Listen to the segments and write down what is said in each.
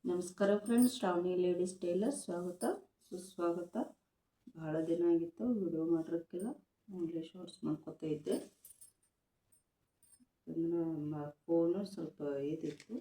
ನಮಸ್ಕಾರ friends, Shravani ladies Taylor ಸ್ವಾಗತ ಸುಸ್ವಾಗತ. ಭಾಳ ದಿನ ಆಗಿತ್ತು ವಿಡಿಯೋ ಮಾಡಿರೋಕ್ಕೆಲ್ಲ. ಓನ್ಲಿ ಶಾರ್ಟ್ಸ್ ಮಾಡ್ಕೊತಾ ಇದ್ದೆ. ಫೋನು ಸ್ವಲ್ಪ ಇದಿತ್ತು,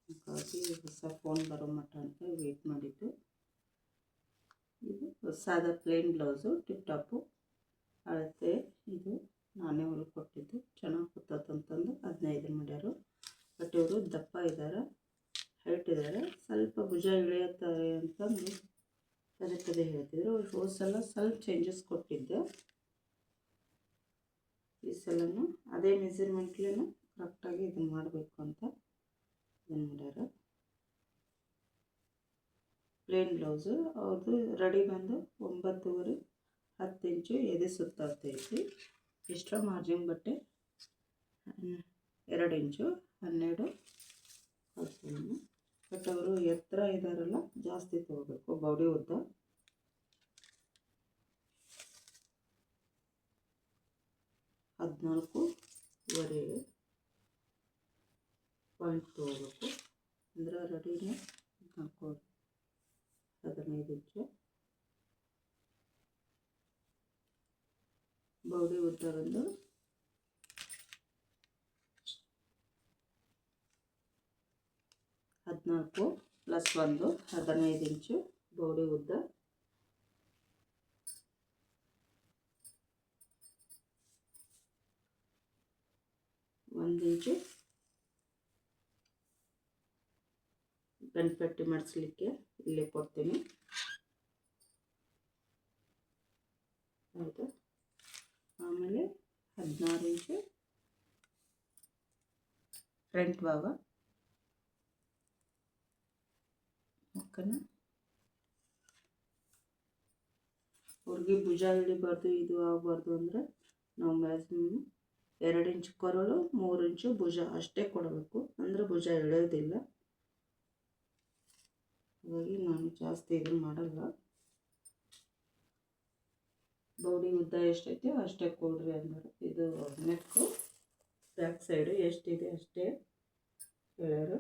ಹಾಗಾಗಿ ಹೊಸ ಫೋನ್ ಬರೋ ಮಟ್ಟ ಅಂತ ವೇಟ್ ಮಾಡಿದ್ದು. ಇದು ಸಾದಾ ಪ್ಲೇನ್ ಬ್ಲೌಸು, ಟಿಪ್ ಟಾಪು ಅಳತೆ. ಇದು ನಾನೇ ಹೊಲ್ಕೊಟ್ಟಿದ್ದು. ಚೆನ್ನಾಗಿ ಕೂತಂತಂದು 15 ಮಾಡ್ಯಾರು. ಬಟ್ ಇವರು ದಪ್ಪ ಇದ್ದಾರೆ, ಹೈಟ್ ಇದ್ದಾರೆ. ಸ್ವಲ್ಪ ಭುಜ ಇಳಿಯುತ್ತಾರೆ ಅಂತಂದು ಪದೇ ಪದೇ ಹೇಳ್ತಿದ್ರು. ಹೋದ ಸಲ ಸ್ವಲ್ಪ ಚೇಂಜಸ್ ಕೊಟ್ಟಿದ್ದೆ. ಈ ಸಲನೂ ಅದೇ ಮೆಜರ್ಮೆಂಟ್ಲೇನು ಕರೆಕ್ಟಾಗಿ ಇದನ್ನು ಮಾಡಬೇಕು ಅಂತ ಇದನ್ನು ಮಾಡ್ಯಾರ. ಪ್ಲೇನ್ ಬ್ಲೌಸು ಅವ್ರದ್ದು ರೆಡಿ ಬಂದು 9.5 10 ಇಂಚು ಎದೆ ಸುತ್ತಾಗ್ತೈತಿ. ಎಕ್ಸ್ಟ್ರಾ ಮಾರ್ಜಿನ್ ಬಟ್ಟೆ 2 ಇಂಚು 12 ಹಾಕ್ತೀನಿ. ಬಟ್ ಅವರು ಎತ್ತರ ಇದ್ದಾರಲ್ಲ, ಜಾಸ್ತಿ ತೊಗೋಬೇಕು. ಬಾಡಿ ಉದ್ದ 14.5 ಪಾಯಿಂಟ್ ತೊಗೋಬೇಕು. ಅಂದ್ರೆ ರೆಡಿನೇ 15 ಇಂಚು. ಬಾಡಿ ಉದ್ದ ಬಂದು 14 + 1 15 ಇಂಚು ಬಾಡಿ ಉದ್ದ. ಇಂಚು ಗಂಟಪಟ್ಟಿ ಮಾಡಿಸ್ಲಿಕ್ಕೆ ಇಲ್ಲೇ ಕೊಡ್ತೀನಿ. ಹೌದಾ? ಆಮೇಲೆ 16 ಇಂಚು ಫ್ರಂಟ್ ಭಾಗ. ಓಕೆನಾ? ಅವ್ರಿಗೆ ಭುಜ ಹಿಡಿಬಾರ್ದು, ಇದು ಆಗಬಾರ್ದು ಅಂದರೆ ನಾವು ಮ್ಯಾಕ್ಸಿಮಮ್ 2 ಇಂಚು ಕೊರಳು, 3 ಇಂಚು ಭುಜ ಅಷ್ಟೇ ಕೊಡಬೇಕು. ಅಂದರೆ ಭುಜ ಎಳೆಯೋದಿಲ್ಲ. ಹಾಗಾಗಿ ನಾನು ಜಾಸ್ತಿ ಇದನ್ನು ಮಾಡಲ್ಲ. ಬಾಡಿ ಉದ್ದ ಎಷ್ಟೈತೆ ಅಷ್ಟೇ ಕೊಡ್ರಿ ಅಂದ್ರೆ. ಇದು ನೆಕ್ಕು ಬ್ಯಾಕ್ ಸೈಡು ಎಷ್ಟಿದೆ ಅಷ್ಟೇ ಹೇಳ್ಯಾರು.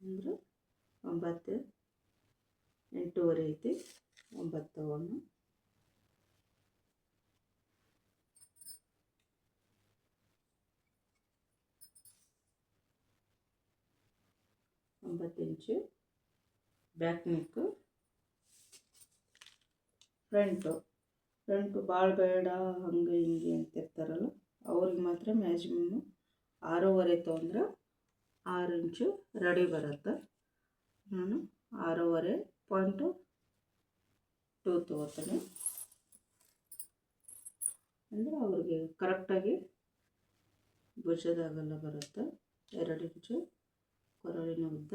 ಅಂದರೆ 9 8.5 ಐತಿ, 9 ತಗೊಂಡು 9 ಇಂಚು ಬ್ಯಾಕ್ ನೆಕ್ಕು. ಫ್ರಂಟು ಭಾಳ ಬೇಡ ಹಂಗೆ ಹಿಂಗೆ ಅಂತಿರ್ತಾರಲ್ಲ, ಅವ್ರಿಗೆ ಮಾತ್ರ ಮ್ಯಾಕ್ಸಿಮಮ್ 6.5 ತೊಗೊಂಡ್ರೆ 6 ಇಂಚು ರೆಡಿ ಬರುತ್ತೆ. ನಾನು 6.5.2 ತೊಗೋತೀನಿ. ಅಂದರೆ ಅವ್ರಿಗೆ ಕರೆಕ್ಟಾಗಿ ಭುಜದಾಗಲ್ಲ ಬರುತ್ತೆ. 2 ಇಂಚು ಕೊರಳಿನ ಉದ್ದ,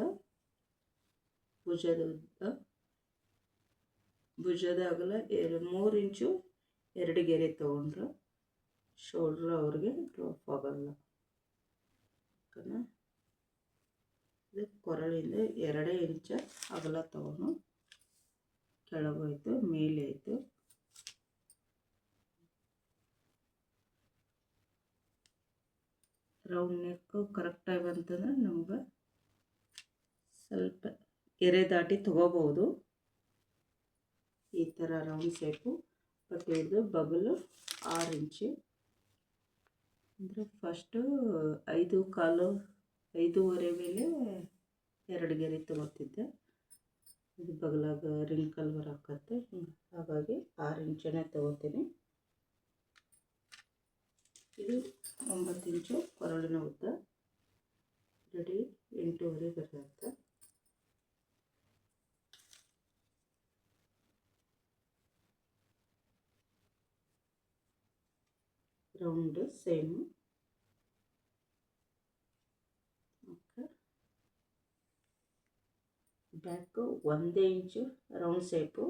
ಭುಜದ ಉದ್ದ, ಭುಜದ ಅಗಲ 3 ಇಂಚು 2 ಗೆರೆ ತೊಗೊಂಡ್ರೆ ಶೋಲ್ಡ್ರ್ ಅವ್ರಿಗೆ ಡ್ರಾಪ್ ಆಗಲ್ಲ. ಓಕೆನಾ? ಇದು ಕೊರಳಿಂದ 2 ಇಂಚು ಅಗಲ ತೊಗೊಂಡು ಕೆಳಗೋಯ್ತು, ಮೇಲೆ ಆಯಿತು. ರೌಂಡ್ ನೆಕ್ಕು ಕರೆಕ್ಟಾಗಿ ಬಂತಂದ್ರೆ ನಮ್ಗೆ ಸ್ವಲ್ಪ ಗೆರೆ ದಾಟಿ ತೊಗೋಬೋದು. ಈ ಥರ ರೌಂಡ್ ಶೇಪು. ಬಟ್ ಇದು ಬಗಲು 6 ಇಂಚು. ಅಂದರೆ ಫಸ್ಟು 5.25 ಮೇಲೆ 2 ಗೆರೆ ತೊಗೋತಿದ್ದೆ. ಇದು ಬಗಲಾಗ ರಿಂಕಲ್ ಬರಾಕತ್ತೆ, ಹಾಗಾಗಿ 6 ಇಂಚನೇ ತೊಗೋತೀನಿ. ಇದು 9 ಇಂಚು ಕೊರಳಿನ ಉದ್ದ. ರೆಡಿ 8.5 ಬರುತ್ತೆ. Round same. ಓಕೆ. ಬ್ಯಾಕು 1 ಇಂಚು ರೌಂಡ್ ಶೇಪು.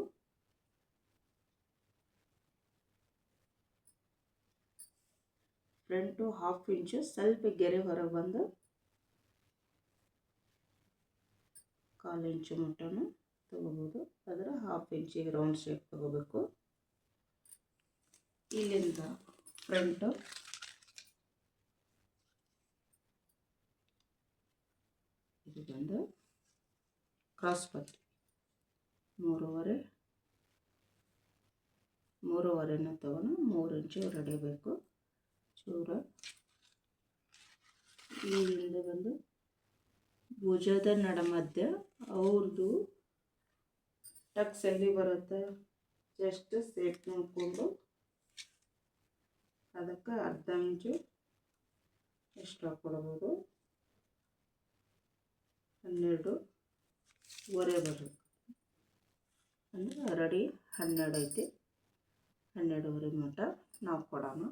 ಫ್ರಂಟು 1/2 ಇಂಚು ಸ್ವಲ್ಪ ಗೆರೆ ಹೊರಗೆ ಬಂದು 1/4 ಇಂಚು ಮಟ್ಟನೂ ತೊಗೋಬೋದು. ಅದರ 1/2 ಇಂಚಿಗೆ ರೌಂಡ್ ಶೇಪ್ ತೊಗೋಬೇಕು. ಇಲ್ಲಿಂದ ಫ್ರಂಟು ಇದು ಬಂದು ಕ್ರಾಸ್ ಪಟ್ಟಿ 3.5 ತಗೊಂಡು 3 ಇಂಚು ಹೊರಡಿಬೇಕು ಚೂರ. ಈ ಹಿಂದೆ ಬಂದು ಭುಜದ ನಡಮಧ್ಯ ಅವ್ರದ್ದು ಟಕ್ಸ್ ಎಲ್ಲಿ ಬರುತ್ತೆ ಜಸ್ಟ್ ಸೇಪ್ ನೋಡಿಕೊಂಡು ಅದಕ್ಕೆ ಅರ್ಧ ಇಂಚು ಎಕ್ಸ್ಟ್ರಾ ಕೊಡ್ಬೋದು. 12.5 ಬರುತ್ತೆ ಅಂದರೆ ಆಲ್ರೆಡಿ 12 ಐತಿ. 12.5 ಮಟ್ಟ ನಾವು ಕೊಡೋಣ.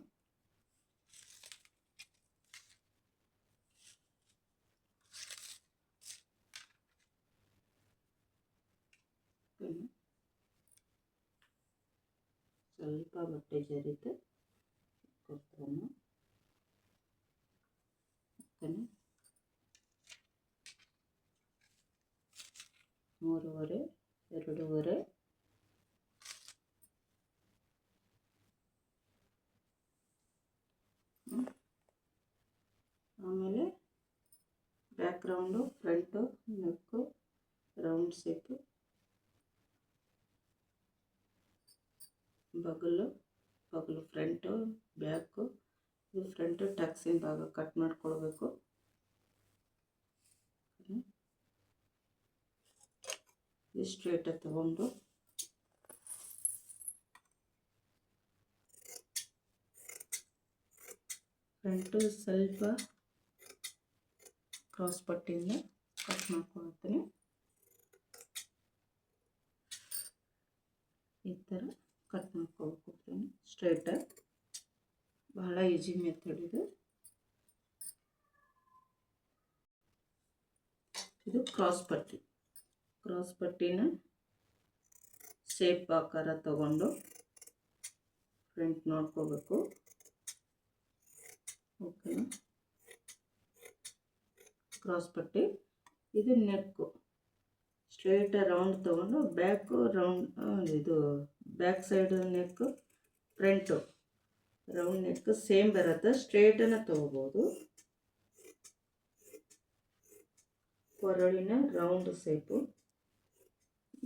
ಸ್ವಲ್ಪ ಬಟ್ಟೆ ಜರಿತೆ ಕೊಡ್ತಾನೆ. 3.5 2.5 ಆಮೇಲೆ ಬ್ಯಾಕ್ ರೌಂಡು, ಫ್ರಂಟು, ನೆಕ್ಕು, ರೌಂಡ್ ಶೇಪು, ಬಗಲು ಫ್ರಂಟು, ಬ್ಯಾಕು. ಇದು ಫ್ರಂಟು ಟಕ್ಸಿನ ಭಾಗ ಕಟ್ ಮಾಡ್ಕೊಳ್ಬೇಕು. ಇದು ಸ್ಟ್ರೇಟ್ ತಗೊಂಡು ಫ್ರಂಟು ಸ್ವಲ್ಪ ಕ್ರಾಸ್ ಪಟ್ಟಿಯಿಂದ ಕಟ್ ಮಾಡ್ಕೊಳ್ತೀನಿ. ಈ ಥರ ಕಟ್ ಮಾಡ್ಕೊಳ್ಬೇಕು ಸ್ಟ್ರೇಟ್. ಬಹಳ ಈಸಿ ಮೆಥಡ್ ಇದು. ಇದು ಕ್ರಾಸ್ ಪಟ್ಟಿನ ಶೇಪ್ ಆಕಾರ ತಗೊಂಡು ಫ್ರಂಟ್ ನೋಡ್ಕೋಬೇಕು. ಓಕೆನಾ? ಕ್ರಾಸ್ ಪಟ್ಟಿ. ಇದು ನೆಕ್ಕು ಸ್ಟ್ರೇಟ್ ರೌಂಡ್ ತಗೊಂಡು ಬ್ಯಾಕು ರೌಂಡ್, ಇದು ಬ್ಯಾಕ್ ಸೈಡ್ ನೆಕ್ಕು, ಫ್ರಂಟು ರೌಂಡ್ ನೆಕ್ ಸೇಮ್ ಬರುತ್ತೆ. ಸ್ಟ್ರೇಟನ್ನು ತಗೋಬೋದು. ಕೊರಳಿನ ರೌಂಡ್ ಶೇಪು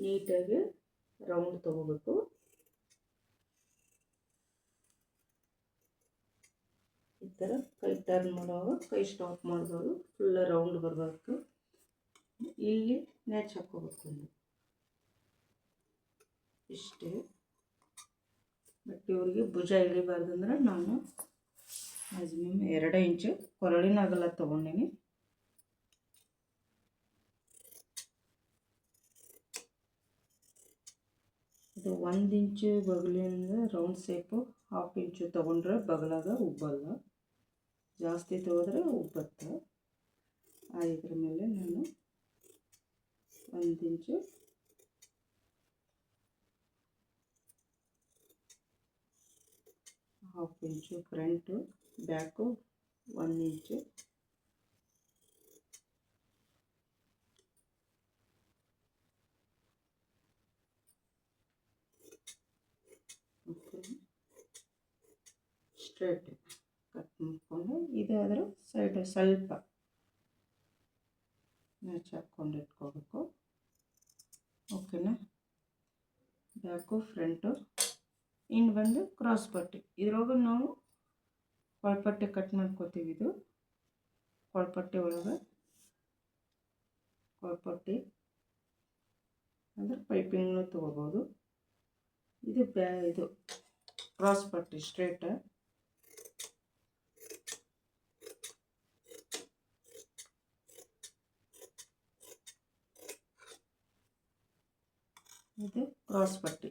ನೀಟಾಗಿ ರೌಂಡ್ ತಗೋಬೇಕು. ಈ ಥರ ಕೈ ಟರ್ನ್ ಮಾಡುವಾಗ ಕೈ ಸ್ಟಾಪ್ ಮಾಡ್ಬೋದು. ಫುಲ್ ರೌಂಡ್ ಬರಬೇಕು. ಇಲ್ಲಿ ಮ್ಯಾಚ್ ಹಾಕೋಬೇಕು. ಇಷ್ಟೇ. ಬಟ್ ಇವ್ರಿಗೆ ಭುಜ ಇಳಿಬಾರ್ದಂದ್ರೆ ನಾನು ಮ್ಯಾಕ್ಸಿಮಮ್ 2 ಇಂಚು ಕೊರಳಿನ ಅಗಲ ತೊಗೊಂಡಿನಿ. ಇದು 1 ಇಂಚು ಬಗಲಿಂದ ರೌಂಡ್ ಶೇಪು 1/2 ಇಂಚು ತೊಗೊಂಡ್ರೆ ಬಗಲಾಗ ಉಬ್ಬಲ್ಲ. ಜಾಸ್ತಿ ತಗೋದ್ರೆ ಉಬ್ಬತ್ತೆ. ಇದ್ರ ಮೇಲೆ ನಾನು 1 ಇಂಚು ಹಾಫ್ ಇಂಚು ಫ್ರಂಟು, ಬ್ಯಾಕು 1 ಇಂಚು, ಸ್ಟ್ರೇಟ್ ಕಟ್ ಮಾಡಿಕೊಂಡು ಇದಾದರೂ ಸೈಡ್ ಸ್ವಲ್ಪ ಮ್ಯಾಚ್ ಹಾಕ್ಕೊಂಡು ಇಟ್ಕೋಬೇಕು. ಓಕೆನಾ? Back front. ಇನ್ನು ಬಂದು ಕ್ರಾಸ್ ಪಟ್ಟಿ. ಇದ್ರೊಳಗೆ ನಾವು ಕೊಳಪಟ್ಟಿ ಕಟ್ ಮಾಡ್ಕೋತೀವಿ. ಇದು ಕೊಳಪಟ್ಟಿ ಒಳಗೆ ಕೊಳಪಟ್ಟಿ ಅಂದರೆ ಪೈಪಿಂಗ್ನು ತೊಗೋಬೋದು. ಇದು ಇದು ಕ್ರಾಸ್ ಪಟ್ಟಿ ಸ್ಟ್ರೇಟ್. ಇದು ಕ್ರಾಸ್ ಪಟ್ಟಿ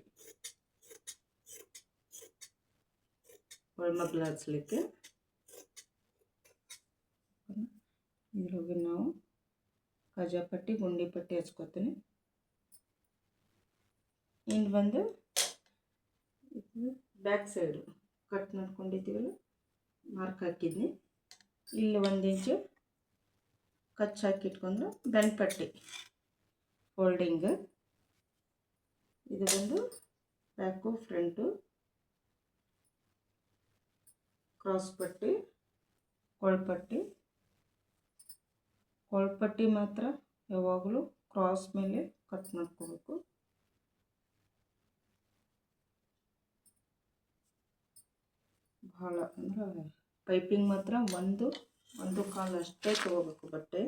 ಒಳಮಗ್ಲು ಹಚ್ಚಲಿಕ್ಕೆ. ಇದ್ರೊಳಗೆ ನಾವು ಕಜಾಪಟ್ಟಿ, ಗುಂಡಿ ಪಟ್ಟಿ ಹಚ್ಕೋತೀನಿ. ಇನ್ನು ಬಂದು ಬ್ಯಾಕ್ ಸೈಡು ಕಟ್ ಮಾಡ್ಕೊಂಡಿದ್ದೀವಲ್ಲ, ಮಾರ್ಕ್ ಹಾಕಿದ್ನಿ. ಇಲ್ಲಿ 1 ಇಂಚು ಕಚ್ ಹಾಕಿಟ್ಕೊಂಡು ಬೆನ್ ಪಟ್ಟಿ ಫೋಲ್ಡಿಂಗ್. ಇದು ಬಂದು ಬ್ಯಾಕು ಫ್ರಂಟು ಕ್ರಾಸ್ ಪಟ್ಟಿ, ಕೊಳಪಟ್ಟಿ, ಕೊಳಪಟ್ಟಿ ಮಾತ್ರ ಯಾವಾಗಲೂ ಕ್ರಾಸ್ ಮೇಲೆ ಕಟ್ ಮಾಡ್ಕೋಬೇಕು. ಭಾಳ ಅಂದ್ರೆ ಪೈಪಿಂಗ್ ಮಾತ್ರ ಒಂದು ಕಾಲು ಅಷ್ಟೇ ತೊಗೋಬೇಕು ಬಟ್ಟೆ.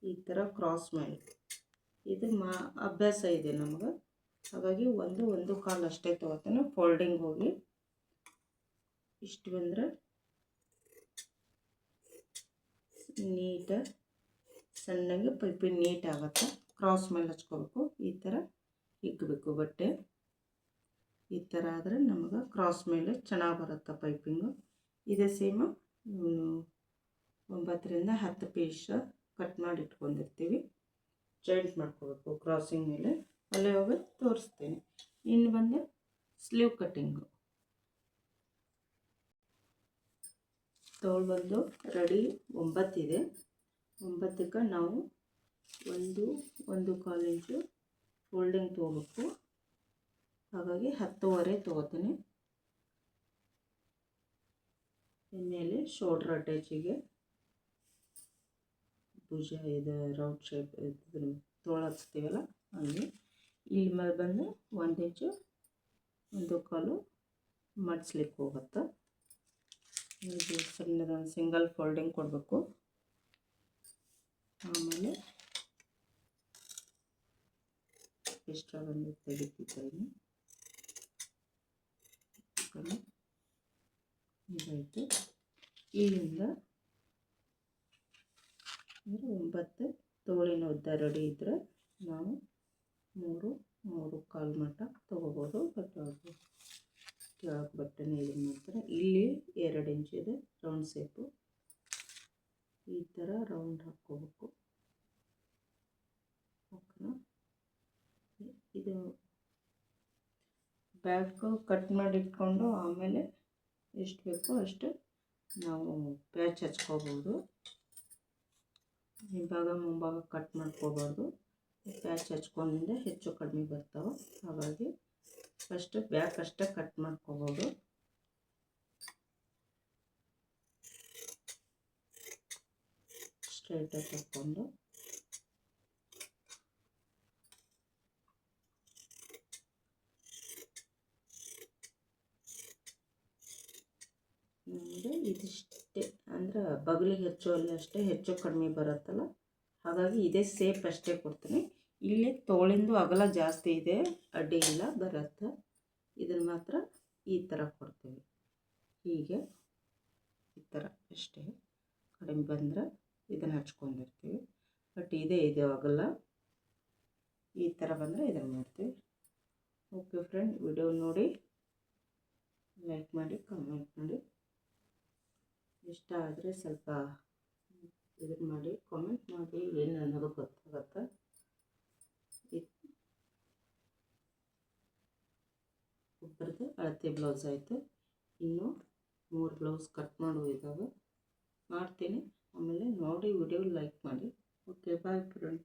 ಈ ಥರ ಕ್ರಾಸ್ ಮೇಲೆ ಇದು ಅಭ್ಯಾಸ ಇದೆ ನಮಗೆ, ಹಾಗಾಗಿ ಒಂದು ಕಾಲು ಅಷ್ಟೇ ತೊಗೋತೇನೆ. ಫೋಲ್ಡಿಂಗ್ ಹೋಗಿ ಇಷ್ಟು ಬಂದರೆ ನೀಟ ಸಣ್ಣಗೆ ಪೈಪಿಂಗ್ ನೀಟ್ ಆಗುತ್ತೆ. ಕ್ರಾಸ್ ಮೇಲೆ ಹಚ್ಕೋಬೇಕು. ಈ ಥರ ಹಿಗ್ಗಬೇಕು ಬಟ್ಟೆ. ಈ ಥರ ಆದರೆ ನಮಗೆ ಕ್ರಾಸ್ ಮೇಲೆ ಚೆನ್ನಾಗಿ ಬರುತ್ತೆ ಪೈಪಿಂಗು. ಇದೇ ಸೇಮ್ 9 ರಿಂದ 10 ಪೀಸ್ ಕಟ್ ಮಾಡಿ ಇಟ್ಕೊಂಡಿರ್ತೀವಿ. ಜಾಯಿಂಟ್ ಮಾಡ್ಕೋಬೇಕು ಕ್ರಾಸಿಂಗ್ ಮೇಲೆ. ಅಲ್ಲೇ ಹೋಗಿ ತೋರಿಸ್ತೀನಿ. ಇನ್ನು ಬಂದು ಸ್ಲೀವ್ ಕಟ್ಟಿಂಗು ಬಂದು ರೆಡಿ 9 ಇದೆ. 9ಕ್ಕೆ ನಾವು 1.25 ಇಂಚು ಫೋಲ್ಡಿಂಗ್ ತೊಗೋಬೇಕು. ಹಾಗಾಗಿ 10.25 ತೊಗೋತೀನಿ. ಮೇಲೆ ಶೋಲ್ಡ್ರ್ ಅಟ್ಯಾಚಿಗೆ ಭುಜ ಇದು ರೌಂಡ್ ಶೇಪ್ ತೋಳು ಹಚ್ತೀವಲ್ಲ ಅಲ್ಲಿ ಇಲ್ಲಿ ಮೇಲೆ ಬಂದು 1 ಇಂಚು 1.25 ಮಡಿಸ್ಲಿಕ್ಕೆ ಹೋಗುತ್ತೆ. ಇದು ಸಣ್ಣದೊಂದು ಸಿಂಗಲ್ ಫೋಲ್ಡಿಂಗ್ ಕೊಡಬೇಕು. ಆಮೇಲೆ ಎಕ್ಸ್ಟ್ರಾ ಬಂದು ತೆಗಿತಿದ್ದೀನಿ. ಇದಾಯಿತು. ಇಲ್ಲಿಂದ 9 ತೋಳಿನ ಉದ್ದ ರೆಡಿ ಇದ್ದರೆ ನಾವು 3.25 ಮಟ್ಟ ತೊಗೋಬೋದು. ಬಟ್ ಅದು ಕೆಳಗೆ ಬಟ್ಟೆನೇ ಇದನ್ನು ಮಾಡ್ತಾರೆ. ಇಲ್ಲಿ 2 ಇಂಚಿದೆ ರೌಂಡ್ ಶೇಪು. ಈ ಥರ ರೌಂಡ್ ಹಾಕ್ಕೋಬೇಕು. ಓಕೆನಾ? ಇದು ಬ್ಯಾಕ್ ಕಟ್ ಮಾಡಿ ಇಟ್ಕೊಂಡು ಆಮೇಲೆ ಎಷ್ಟು ಬೇಕೋ ಅಷ್ಟು ನಾವು ಪ್ಯಾಚ್ ಹಚ್ಕೋಬೋದು. ಹಿಂಭಾಗ ಮುಂಭಾಗ ಕಟ್ ಮಾಡ್ಕೋಬಾರ್ದು. ಪ್ಯಾಚ್ ಹಚ್ಕೊಂಡಿಂದ ಹೆಚ್ಚು ಕಡಿಮೆ ಬರ್ತಾವೆ. ಹಾಗಾಗಿ ಫಸ್ಟ್ ಬ್ಯಾಕ್ ಅಷ್ಟೇ ಕಟ್ ಮಾಡ್ಕೋಬೋದು. ಸ್ಟ್ರೈಟಾಗಿ ತಕ್ಕೊಂಡು ನಮಗೆ ಇದಿಷ್ಟೇ ಅಂದರೆ ಬಗಲಿಗೆ ಹಚ್ಚುವಲ್ಲಿ ಅಷ್ಟೇ ಹೆಚ್ಚು ಕಡಿಮೆ ಬರುತ್ತಲ್ಲ, ಹಾಗಾಗಿ ಇದೇ ಸೇಪ್ ಅಷ್ಟೇ ಕೊಡ್ತೀನಿ. ಇಲ್ಲಿ ತೋಳಿಂದು ಅಗಲ ಜಾಸ್ತಿ ಇದೆ, ಅಡ್ಡಿ ಇಲ್ಲ ಬರುತ್ತೆ. ಇದನ್ನು ಮಾತ್ರ ಈ ಥರ ಕೊಡ್ತೀವಿ. ಹೀಗೆ ಈ ಥರ ಅಷ್ಟೇ. ಕಡಿಮೆ ಬಂದರೆ ಇದನ್ನು ಹಚ್ಕೊಂಡಿರ್ತೀವಿ. ಬಟ್ ಇದು ಅಗಲ ಈ ಥರ ಬಂದರೆ ಇದನ್ನು ಮಾಡ್ತೀವಿ. ಓಕೆ ಫ್ರೆಂಡ್, ವಿಡಿಯೋ ನೋಡಿ ಲೈಕ್ ಮಾಡಿ, ಕಮೆಂಟ್ ಮಾಡಿ. ಇಷ್ಟ ಆದರೆ ಸ್ವಲ್ಪ ಇದನ್ನು ಮಾಡಿ, ಕಾಮೆಂಟ್ ಮಾಡಿ, ಏನು ಅನ್ನೋದು ಗೊತ್ತಾಗತ್ತೆ. ಒಬ್ಬರದ್ದು ಅಳತೆ ಬ್ಲೌಸ್ ಆಯಿತು. ಇನ್ನು 3 ಬ್ಲೌಸ್ ಕಟ್ ಮಾಡುವ ಇದ್ದಾವೆ, ಮಾಡ್ತೀನಿ. ಆಮೇಲೆ ನೋಡಿ ವಿಡಿಯೋ ಲೈಕ್ ಮಾಡಿ. Okay, boy friend.